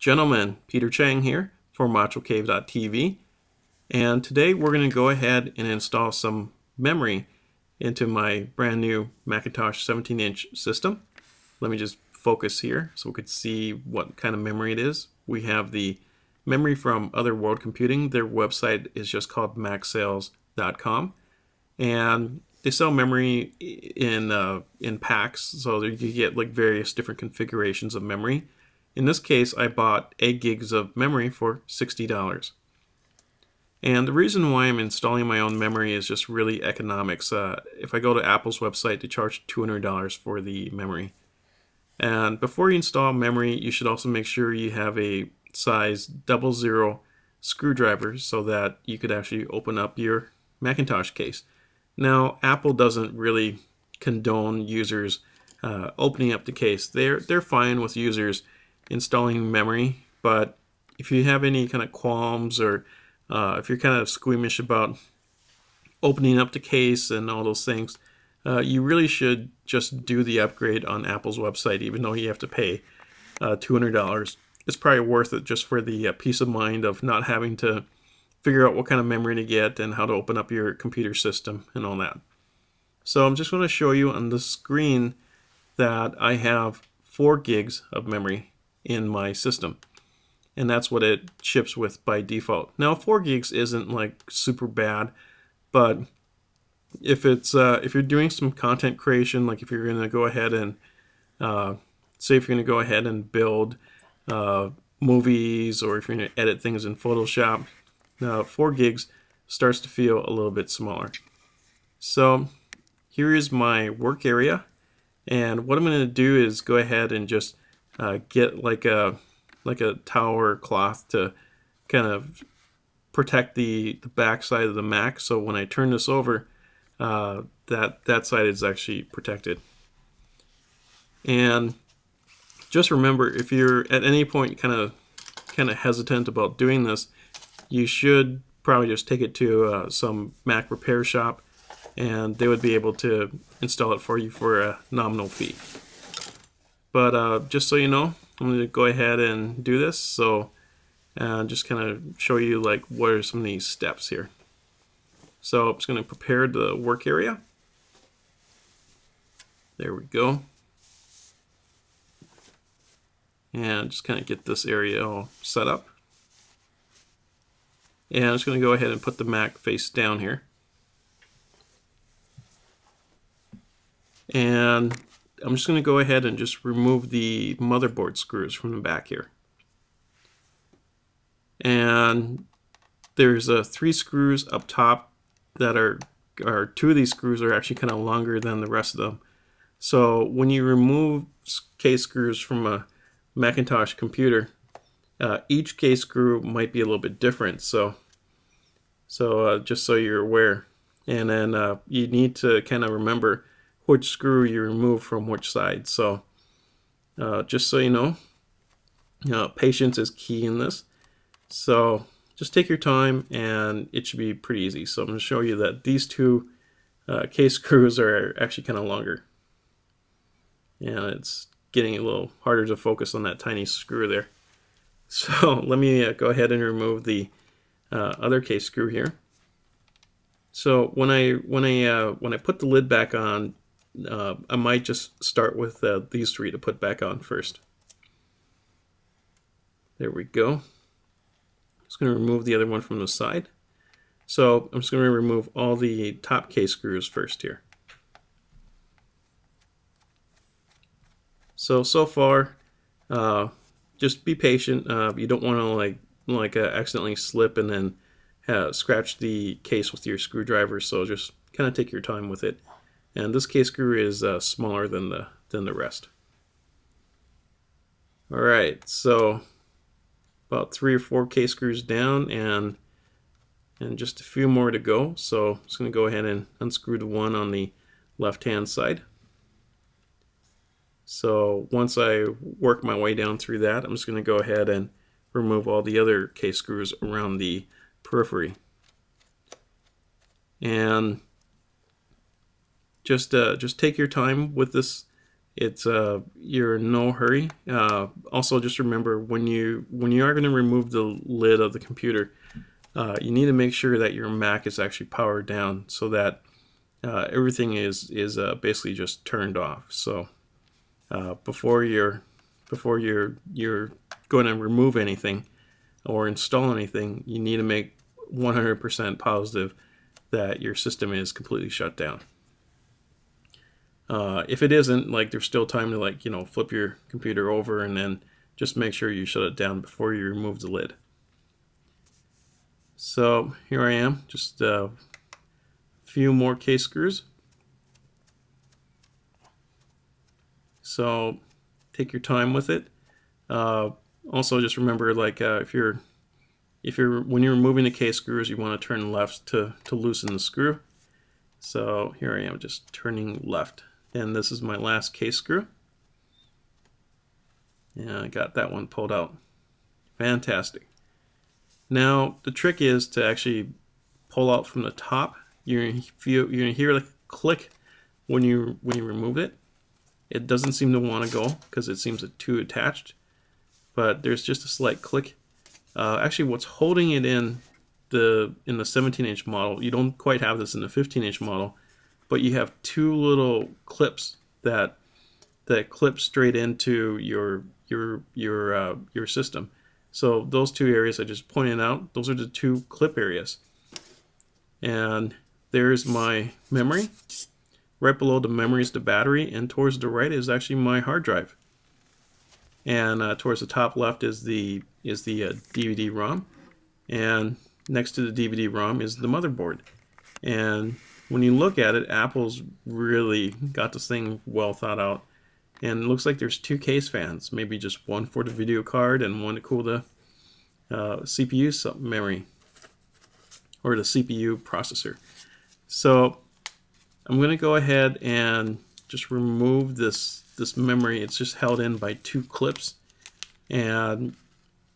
gentlemen, Peter Chang here for MachoCave.tv, and today we're going to go ahead and install some memory into my brand new Macintosh 17-inch system. Let me just focus here so we could see what kind of memory it is. We have the memory from Other World Computing. Their website is just called macsales.com, and they sell memory in packs, so you can get like various different configurations of memory. In this case, I bought 8 gigs of memory for $60. And the reason why I'm installing my own memory is just really economics. If I go to Apple's website, they charge $200 for the memory. And before you install memory, you should also make sure you have a size 00 screwdriver so that you could actually open up your Macintosh case. Now, Apple doesn't really condone users opening up the case. They're fine with users installing memory, but if you have any kind of qualms or if you're kind of squeamish about opening up the case and all those things, you really should just do the upgrade on Apple's website, even though you have to pay $200. It's probably worth it just for the peace of mind of not having to figure out what kind of memory to get and how to open up your computer system and all that. So I'm just going to show you on the screen that I have 4 gigs of memory in my system, and that's what it ships with by default. Now 4 gigs isn't like super bad, but if it's if you're doing some content creation, like if you're going to go ahead and say if you're going to go ahead and build movies, or if you're going to edit things in Photoshop, 4 gigs starts to feel a little bit smaller. So here is my work area, and what I'm going to do is go ahead and just get like a towel or cloth to kind of protect the back side of the Mac, so when I turn this over, that side is actually protected. And just remember, if you're at any point kind of hesitant about doing this, you should probably just take it to some Mac repair shop, and they would be able to install it for you for a nominal fee. But just so you know, I'm going to go ahead and do this. So just kind of show you like what are some of these steps here. So I'm just going to prepare the work area. There we go. And just kind of get this area all set up. And I'm just going to go ahead and put the Mac face down here. And I'm just going to go ahead and just remove the motherboard screws from the back here. And there's 3 screws up top that are 2 of these screws are actually kind of longer than the rest of them. So when you remove case screws from a Macintosh computer, each case screw might be a little bit different. So just so you're aware, and then you need to kind of remember which screw you remove from which side. So just so you know, patience is key in this. So just take your time and it should be pretty easy. So I'm going to show you that these 2 case screws are actually kind of longer. And it's getting a little harder to focus on that tiny screw there. So let me go ahead and remove the other case screw here. So when I put the lid back on, I might just start with these 3 to put back on first. There we go. Just going to remove the other one from the side. So I'm just going to remove all the top case screws first here. So far, just be patient. You don't want to accidentally slip and then scratch the case with your screwdriver. So just kind of take your time with it. And this case screw is smaller than the rest. All right, so about 3 or 4 case screws down, and just a few more to go. So I'm just going to go ahead and unscrew the one on the left-hand side. So once I work my way down through that, I'm just going to go ahead and remove all the other case screws around the periphery. And just take your time with this it's you're in no hurry. Also, just remember when you are going to remove the lid of the computer, you need to make sure that your Mac is actually powered down so that everything is basically just turned off. So before you're going to remove anything or install anything, you need to make 100% positive that your system is completely shut down. If it isn't, like, there's still time to, like, flip your computer over and then just make sure you shut it down before you remove the lid. So here I am, just a few more case screws. So take your time with it. Also, just remember, like, when you're removing the case screws, you want to turn left to loosen the screw. So here I am, just turning left. And this is my last case screw. And I got that one pulled out. Fantastic. Now the trick is to actually pull out from the top. You're gonna hear like a click when you remove it. It doesn't seem to want to go because it seems too attached. But there's just a slight click. Actually, what's holding it in the 17-inch model, you don't quite have this in the 15-inch model, but you have two little clips that clip straight into your system. So those two areas I just pointed out, those are the two clip areas. And there's my memory. Right below the memory is the battery, and towards the right is actually my hard drive. And towards the top left is the DVD-ROM, and next to the DVD-ROM is the motherboard. And when you look at it, Apple's really got this thing well thought out. And it looks like there's two case fans, maybe just one for the video card and one to cool the CPU memory or the CPU processor. So I'm going to go ahead and just remove this memory. It's just held in by two clips. And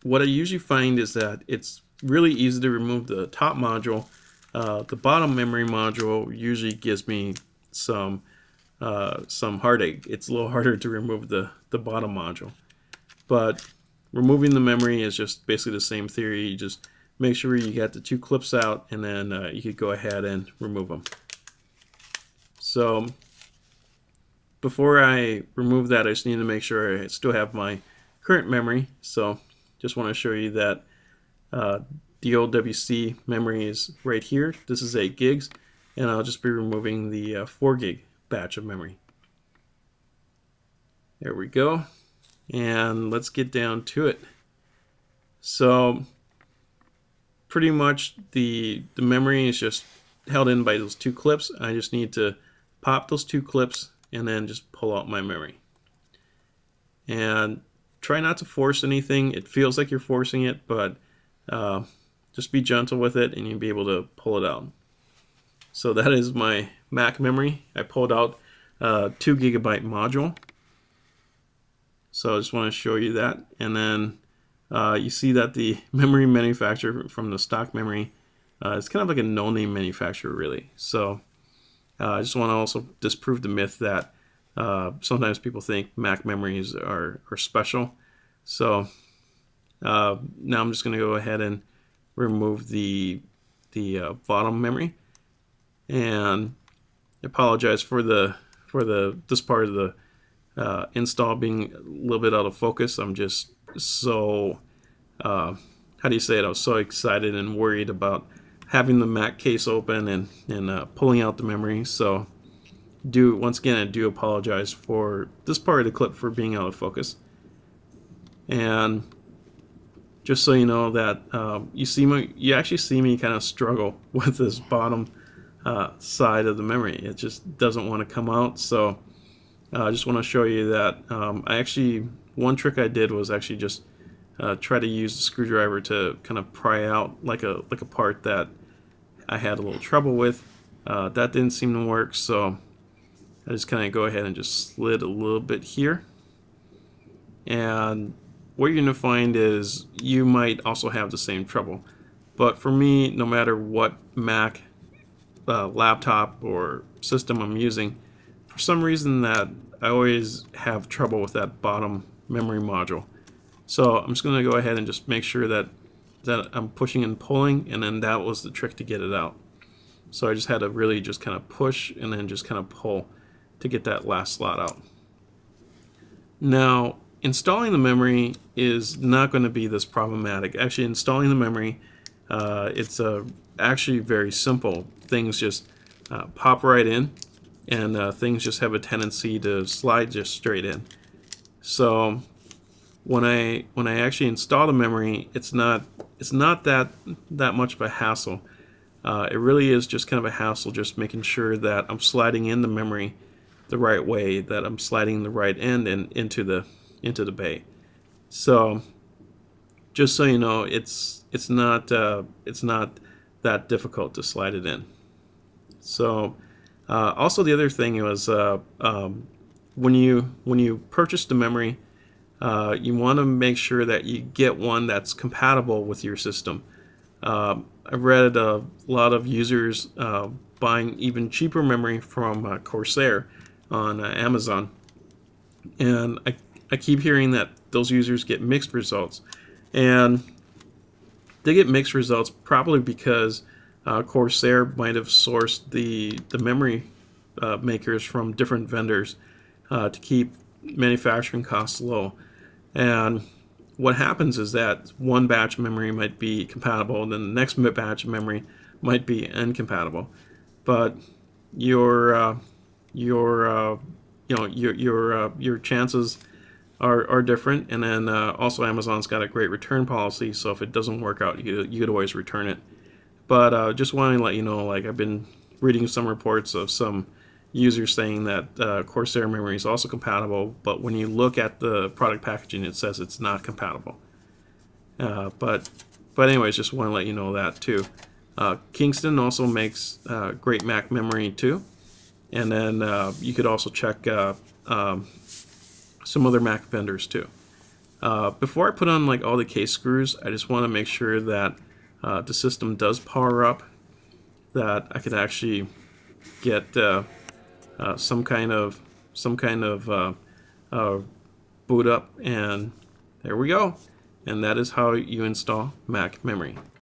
what I usually find is that it's really easy to remove the top module. The bottom memory module usually gives me some heartache. It's a little harder to remove the bottom module. But removing the memory is just basically the same theory. You just make sure you got the two clips out, and then you could go ahead and remove them. So before I remove that, I just need to make sure I still have my current memory. So just want to show you that the old WC memory is right here. This is 8 gigs, and I'll just be removing the 4 gig batch of memory. There we go. And let's get down to it. So pretty much the memory is just held in by those two clips. I just need to pop those two clips and then just pull out my memory. And try not to force anything. It feels like you're forcing it, but just be gentle with it and you'll be able to pull it out. So that is my Mac memory. I pulled out a 2 gigabyte module. So I just want to show you that. And then you see that the memory manufacturer from the stock memory is kind of like a no-name manufacturer, really. So I just want to also disprove the myth that sometimes people think Mac memories are special. So now I'm just going to go ahead and remove the bottom memory. And I apologize for this part of the install being a little bit out of focus. I'm just so how do you say it? I was so excited and worried about having the Mac case open and pulling out the memory. So once again, I do apologize for this part of the clip for being out of focus. And just so you know that you actually see me kind of struggle with this bottom side of the memory. It just doesn't want to come out. So I just want to show you that one trick I did was actually just try to use the screwdriver to kind of pry out like a part that I had a little trouble with. That didn't seem to work, so I just kind of go ahead and just slid a little bit here. And what you're going to find is you might also have the same trouble. But for me, no matter what Mac laptop or system I'm using, for some reason that I always have trouble with that bottom memory module. So I'm just going to go ahead and just make sure that I'm pushing and pulling, and then that was the trick to get it out. So I just had to really just kind of push and then just kind of pull to get that last slot out. Now, installing the memory is not going to be this problematic. Actually, installing the memory, it's actually very simple. Things just pop right in, and things just have a tendency to slide just straight in. So when I actually install the memory, it's not that much of a hassle. It really is just kind of a hassle just making sure that I'm sliding in the memory the right way, that I'm sliding the right end and into the bay. So just so you know, it's not that difficult to slide it in. So also the other thing was when you purchase the memory, you want to make sure that you get one that's compatible with your system. I've read a lot of users buying even cheaper memory from Corsair on Amazon, and I keep hearing that those users get mixed results, and they get mixed results probably because Corsair might have sourced the memory makers from different vendors to keep manufacturing costs low. And what happens is that one batch of memory might be compatible, and then the next batch of memory might be incompatible. But your chances are different. And then also Amazon's got a great return policy, so if it doesn't work out, you could always return it. But just wanting to let you know, like, I've been reading some reports of some users saying that Corsair memory is also compatible, but when you look at the product packaging, it says it's not compatible. But anyways, just want to let you know that too. Kingston also makes great Mac memory too, and then you could also check some other Mac vendors too. Before I put on like all the case screws, I just want to make sure that the system does power up, that I could actually get some kind of boot up, and there we go. And that is how you install Mac memory.